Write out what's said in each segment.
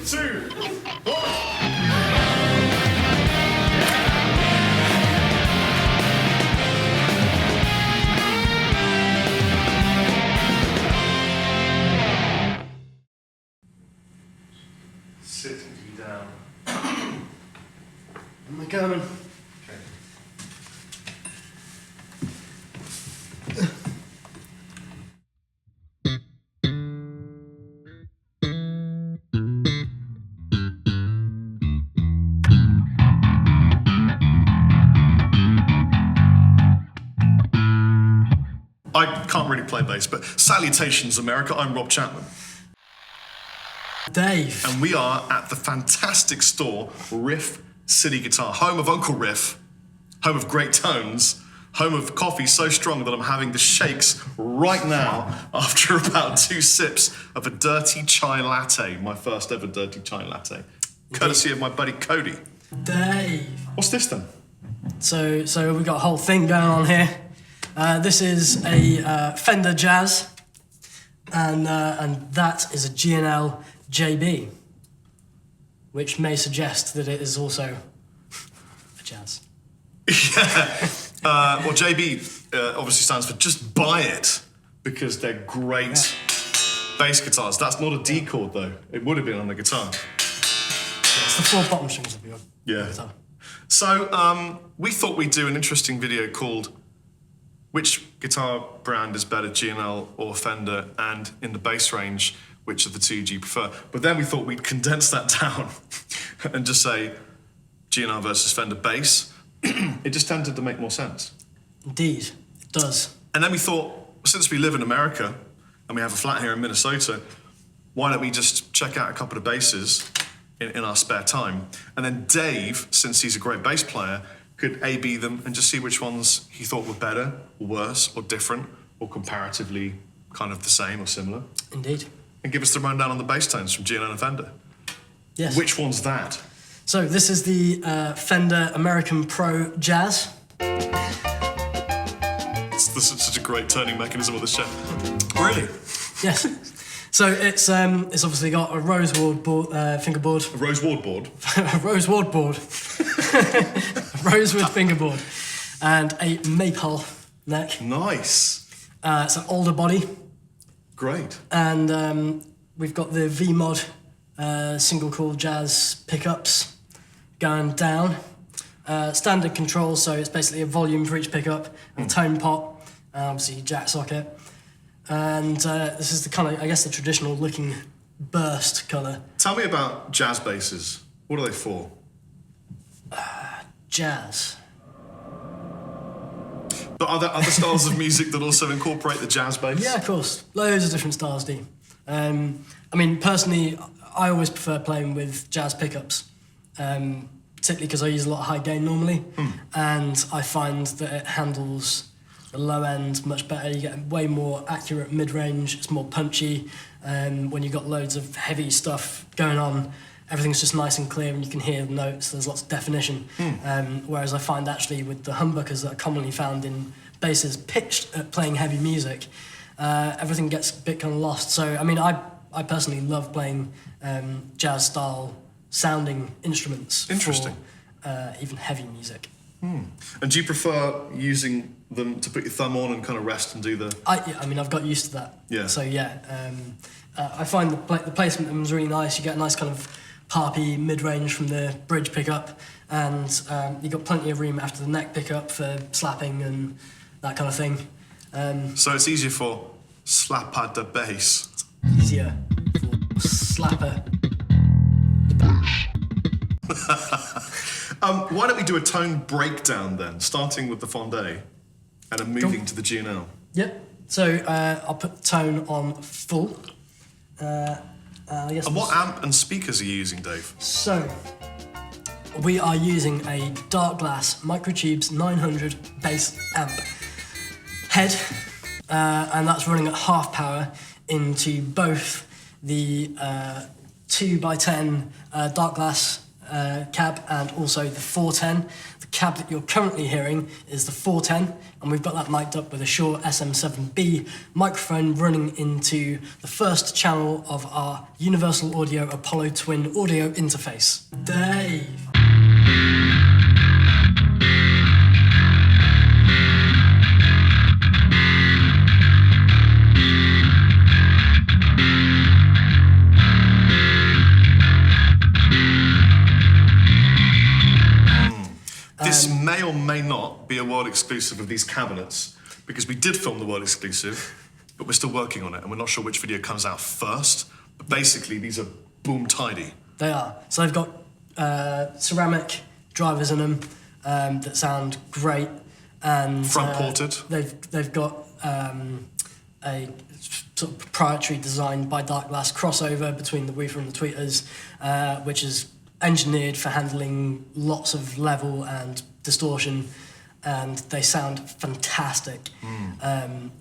2, 1. Sitting you down. I'm coming. Okay. I can't really play bass, but Salutations, America. I'm Rob Chapman. Dave. And we are at the fantastic store, Riff City Guitar, home of Uncle Riff, home of great tones, home of coffee so strong that I'm having the shakes right now after about 2 sips of a dirty chai latte, my first ever dirty chai latte, courtesy of my buddy Cody. Dave. What's this then? So we've got a whole thing going on here. This is a Fender Jazz, and that is a G&L JB, which may suggest that it is also a jazz. Yeah. Well, JB obviously stands for just buy it, because they're great bass guitars. That's not a D chord though. It would have been on the guitar. It's the 4 bottom strings of your guitar. So we thought we'd do an interesting video called which guitar brand is better, G&L or Fender, and in the bass range, which of the two do you prefer? But then we thought we'd condense that down and just say G&L versus Fender bass. It just tended to make more sense. Indeed, it does. And then we thought, since we live in America and we have a flat here in Minnesota, why don't we just check out a couple of basses in our spare time? And then Dave, since he's a great bass player, could A-B them and just see which ones he thought were better, or worse, or different, or comparatively kind of the same or similar. Indeed. And give us the rundown on the bass tones from G&L and Fender. Yes. Which one's that? So this is the Fender American Pro Jazz. This is such a great turning mechanism of the show. Really? Yes. So it's obviously got a rosewood fingerboard. A rosewood board? A rosewood board. Rosewood fingerboard. And a maple neck. Nice. It's an older body. Great. And we've got the V-Mod single coil jazz pickups going down. Standard control, so it's basically a volume for each pickup, and a tone pot, obviously jack socket. And this is the kind of, I guess, the traditional looking burst colour. Tell me about jazz basses. What are they for? Jazz. But are there other styles of music that also incorporate the jazz bass? Yeah, of course. Loads of different styles do. I mean, personally, I always prefer playing with jazz pickups, particularly because I use a lot of high gain normally, and I find that it handles the low end much better. You get way more accurate mid-range, it's more punchy. When you've got loads of heavy stuff going on, everything's just nice and clear and you can hear the notes, there's lots of definition. Whereas I find actually with the humbuckers that are commonly found in basses pitched at playing heavy music, everything gets a bit kind of lost. So, I mean, I personally love playing jazz-style sounding instruments. Interesting. For even heavy music. And do you prefer using them to put your thumb on and kind of rest and do the... I mean, I've got used to that. Yeah. So, yeah. I find the placement of them is really nice. You get a nice kind of harpy mid-range from the bridge pickup, and you've got plenty of room after the neck pickup for slapping and that kind of thing. So it's easier for slapper the bass. Easier for slapper. Why don't we do a tone breakdown then, starting with the Fender and then moving to the G&L? Yep. So I'll put the tone on full. I guess And what amp and speakers are you using, Dave? So we are using a Dark Glass Microtubes 900 bass amp head, and that's running at half power into both the 2x10 Dark Glass cab and also the 410. The cab that you're currently hearing is the 410, and we've got that mic'd up with a Shure SM7B microphone running into the first channel of our Universal Audio Apollo Twin audio interface. Dave. This may or may not be a world exclusive of these cabinets, because we did film the world exclusive, but we're still working on it, and we're not sure which video comes out first. But basically, these are boom tidy. They are. So they've got ceramic drivers in them that sound great, and Front ported. They've got a sort of proprietary design by Dark Glass crossover between the woofer and the tweeters, which is engineered for handling lots of level and distortion, and they sound fantastic.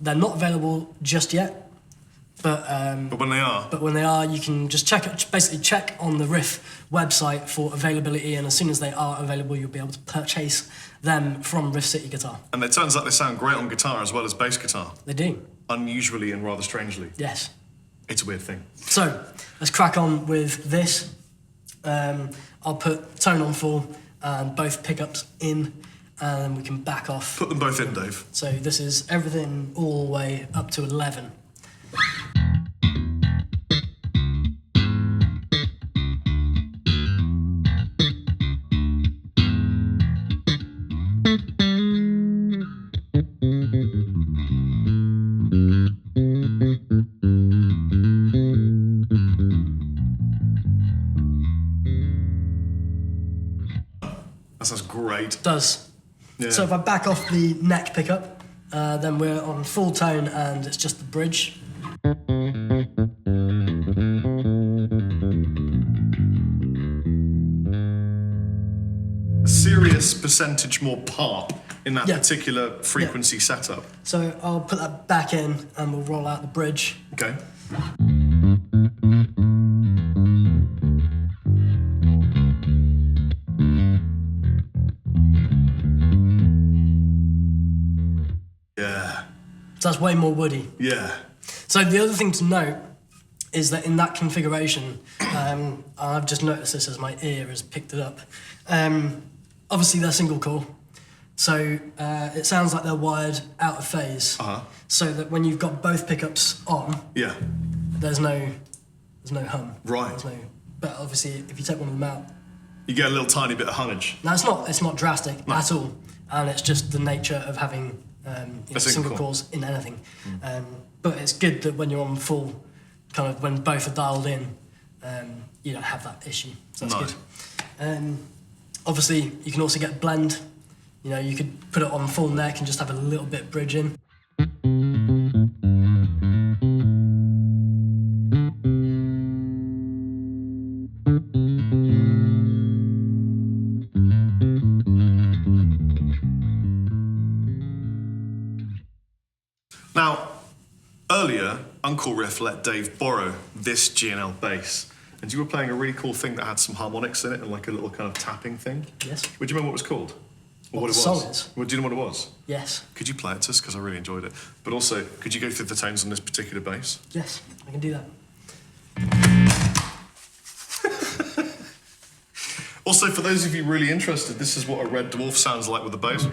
They're not available just yet, but when they are, you can just basically check on the Riff website for availability, and as soon as they are available, you'll be able to purchase them from Riff City Guitar. and it turns out they sound great on guitar as well as bass guitar, They do. unusually and rather strangely. Yes. It's a weird thing. So let's crack on with this. I'll put tone on full and both pickups in, and we can back off. Put them both in, Dave. So this is everything all the way up to 11. That sounds great. Does. Yeah. So if I back off the neck pickup, then we're on full tone and it's just the bridge. A serious percentage more pop in that Yeah. particular frequency setup. So I'll put that back in and we'll roll out the bridge. Okay. Yeah. So that's way more woody. Yeah. So the other thing to note is that in that configuration, I've just noticed this as my ear has picked it up. Obviously they're single core, so it sounds like they're wired out of phase, so that when you've got both pickups on, Yeah. there's no hum. Right. There's no, but obviously if you take one of them out, You get a little tiny bit of hummage. now it's not drastic at all, and it's just the nature of having single core. cores in anything. But it's good that when you're on full, kind of when both are dialed in, you don't have that issue. So that's Nice. good. Obviously, you can also get blend. You know, you could put it on full neck and just have a little bit bridge in. Now, earlier, Uncle Riff let Dave borrow this G&L bass, and you were playing a really cool thing that had some harmonics in it and like a little kind of tapping thing. Yes. Would you remember what it was called? Or What it the was? song is? Well, do you know what it was? Yes. Could you play it to us? Because I really enjoyed it. But also, could you go through the tones on this particular bass? Yes, I can do that. Also, for those of you really interested, this is what a Red Dwarf sounds like with the bass.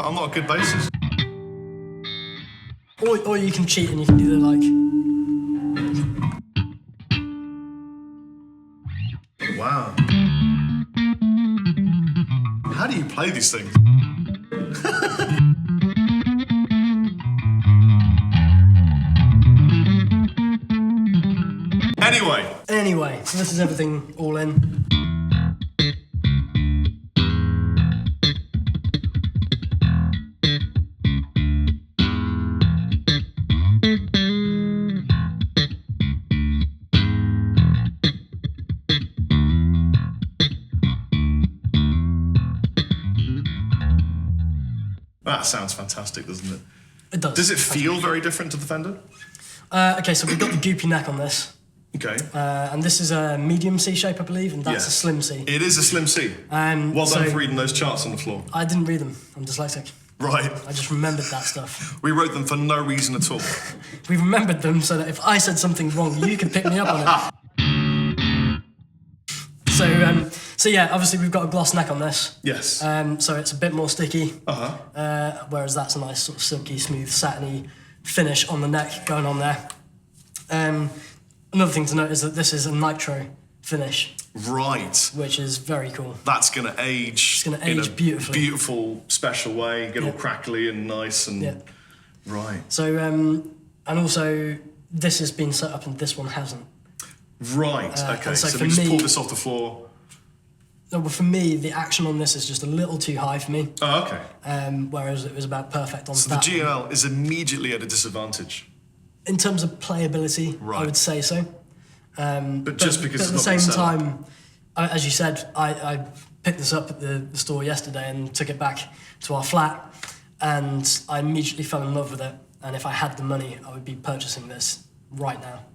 I'm not a good bassist. Or you can cheat and you can do the like. Wow. How do you play these things? Anyway, so this is everything all in. That sounds fantastic, doesn't it? It does. Does it feel very different to the Fender? Okay, so we've got the goopy neck on this. Okay. And this is a medium C shape, I believe, and that's a slim C. It is a slim C. Well done for reading those charts on the floor. I didn't read them. I'm dyslexic. Right. I just remembered that stuff. We wrote them for no reason at all. We remembered them so that if I said something wrong, you could pick me up on it. So yeah, obviously we've got a gloss neck on this. Yes. So it's a bit more sticky. Whereas that's a nice sort of silky, smooth, satiny finish on the neck going on there. Another thing to note is that this is a nitro finish. Right. Which is very cool. That's going to age. It's going to age beautifully. Beautiful, special way. Get all crackly and nice and. Right. So and also this has been set up and this one hasn't. Right. Okay. So we just pull this off the floor. No, but for me, the action on this is just a little too high for me. Oh, okay. Whereas it was about perfect on that. So the G&L is immediately at a disadvantage. In terms of playability, I would say so. But just because at the same time, as you said, I picked this up at the store yesterday and took it back to our flat, and I immediately fell in love with it. And if I had the money, I would be purchasing this right now.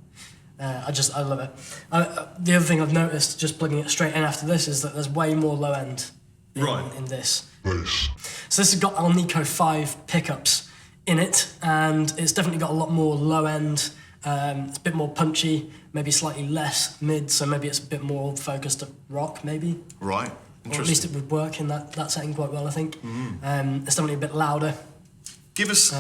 I love it. The other thing I've noticed, just plugging it straight in after this, is that there's way more low end in this. Nice. So this has got Alnico 5 pickups in it, and it's definitely got a lot more low end. It's a bit more punchy, maybe slightly less mid, so maybe it's a bit more focused at rock, maybe. Right. Or at least it would work in that setting quite well, I think. It's definitely a bit louder. Give us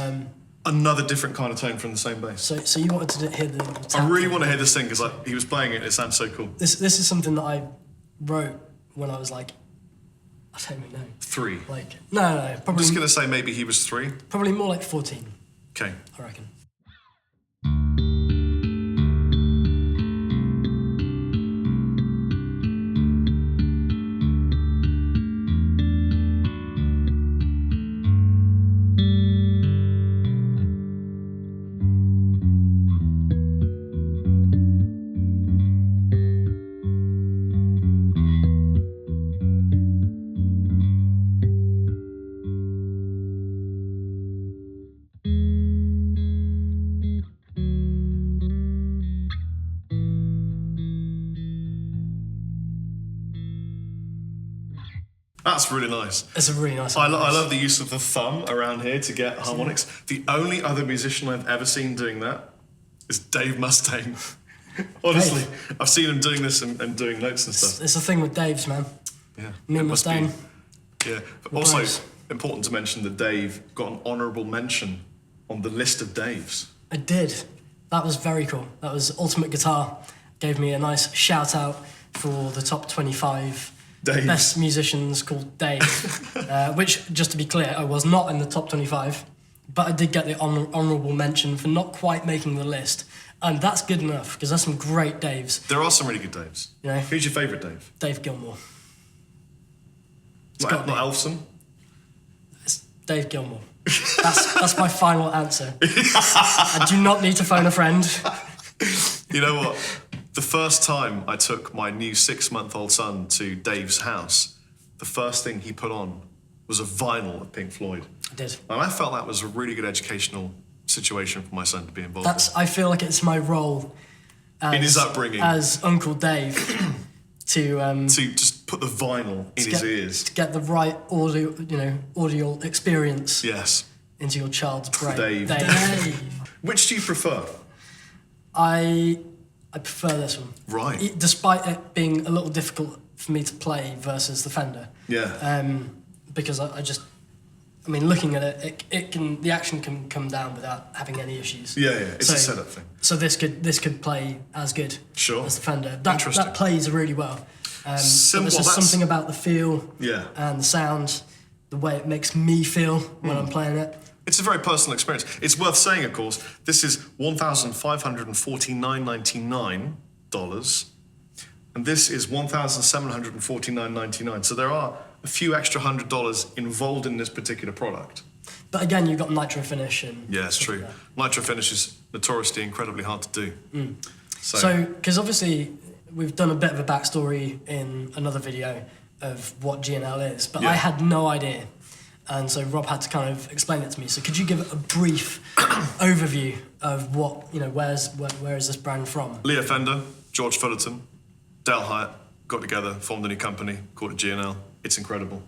another different kind of tone from the same bass. So you wanted to hear the tap. I really want to hear this thing because he was playing it. It sounds so cool. This is something that I wrote when I was like, I don't even know. 3. No, probably. I'm just gonna say maybe he was 3. Probably more like 14. Okay. I reckon. That's really nice. It's a really nice. I love the use of the thumb around here to get harmonics. The only other musician I've ever seen doing that is Dave Mustaine. Honestly, I've seen him doing this and doing notes and stuff. It's a thing with Dave's, man. Yeah. Me and Mustaine. Yeah. But also, important to mention that Dave got an honourable mention on the list of Daves. I did. That was very cool. That was Ultimate Guitar. Gave me a nice shout out for the top 25 Dave. best musicians called Dave. Which, just to be clear, I was not in the top 25, but I did get the honourable mention for not quite making the list. And that's good enough, because there's some great Daves. There are some really good Daves. You know? Who's your favourite Dave? Dave Gilmour. Not Elfson? It's Dave Gilmour. That's my final answer. I do not need to phone a friend. You know what? The first time I took my new 6-month-old son to Dave's house, the first thing he put on was a vinyl of Pink Floyd. I did. And I felt that was a really good educational situation for my son to be involved in. I feel like it's my role in his upbringing as Uncle Dave to just put the vinyl in his ears. To get the right audio experience into your child's brain. Dave. Which do you prefer? I prefer this one. Right. Despite it being a little difficult for me to play versus the Fender. Yeah. Because I mean, looking at it, the action can come down without having any issues. Yeah, it's a setup thing. So this could play as good as the Fender. Interesting. That plays really well. There's just something about the feel and the sound, the way it makes me feel when I'm playing it. It's a very personal experience. It's worth saying, of course, this is $1,549.99, and this is $1,749.99. So there are a few extra $100 involved in this particular product. But again, you've got nitro finish and... Yeah, it's true. Nitro finish is notoriously incredibly hard to do. So, because obviously we've done a bit of a backstory in another video of what G&L is, but I had no idea. And so Rob had to kind of explain it to me. So could you give a brief overview of what, where is this brand from? Leo Fender, George Fullerton, Dale Hyatt got together, formed a new company, called it G&L. It's incredible.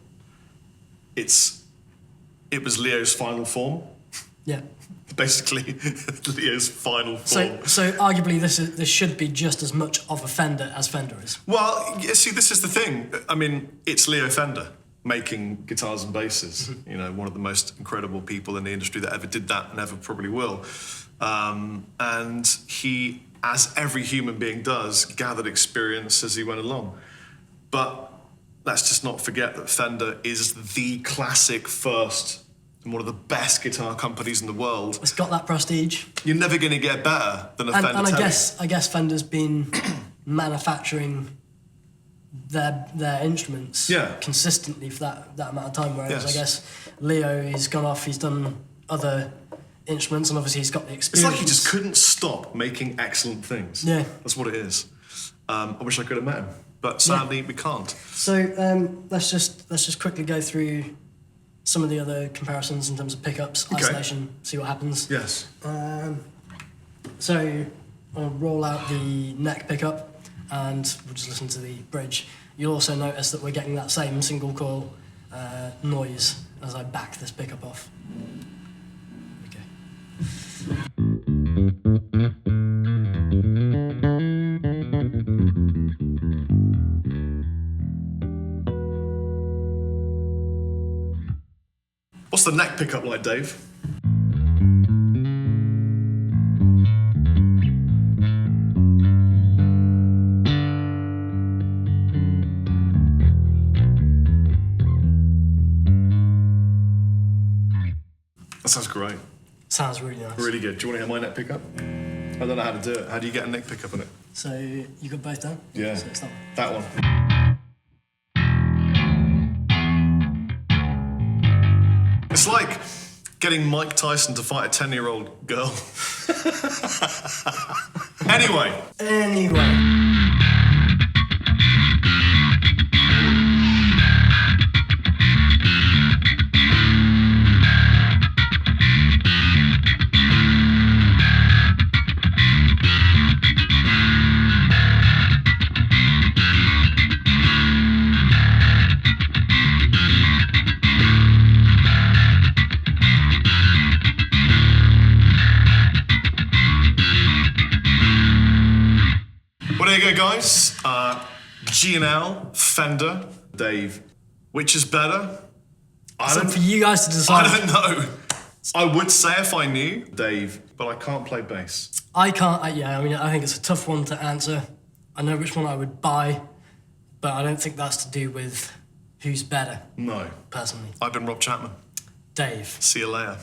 It was Leo's final form. Yeah. Basically, Leo's final form. So arguably this should be just as much of a Fender as Fender is. Well, see, this is the thing. I mean, it's Leo Fender making guitars and basses. One of the most incredible people in the industry that ever did that and ever probably will. And he, as every human being does, gathered experience as he went along. But let's just not forget that Fender is the classic first and one of the best guitar companies in the world. It's got that prestige. You're never going to get better than a Fender. And I guess Fender's been manufacturing their instruments consistently for that amount of time, whereas I guess Leo, he's gone off, he's done other instruments, and obviously he's got the experience. It's like he just couldn't stop making excellent things. Yeah. That's what it is. I wish I could have met him, but sadly we can't. So let's just quickly go through some of the other comparisons in terms of pickups, isolation, see what happens. Yes. So I'll roll out the neck pickup and we'll just listen to the bridge. You'll also notice that we're getting that same single coil noise as I back this pickup off. Okay. What's the neck pickup like, Dave? That sounds great. Sounds really nice. Really good. Do you want to hear my neck pickup? I don't know how to do it. How do you get a neck pickup on it? So you got both down? Yeah. So it's that one. It's like getting Mike Tyson to fight a 10-year-old girl. Anyway. Well, there you go, guys. G&L, Fender, Dave. Which is better? For you guys to decide. I don't know. I would say if I knew, Dave, but I can't play bass. I can't. I think it's a tough one to answer. I know which one I would buy, but I don't think that's to do with who's better. No. Personally. I've been Rob Chapman. Dave. See you later.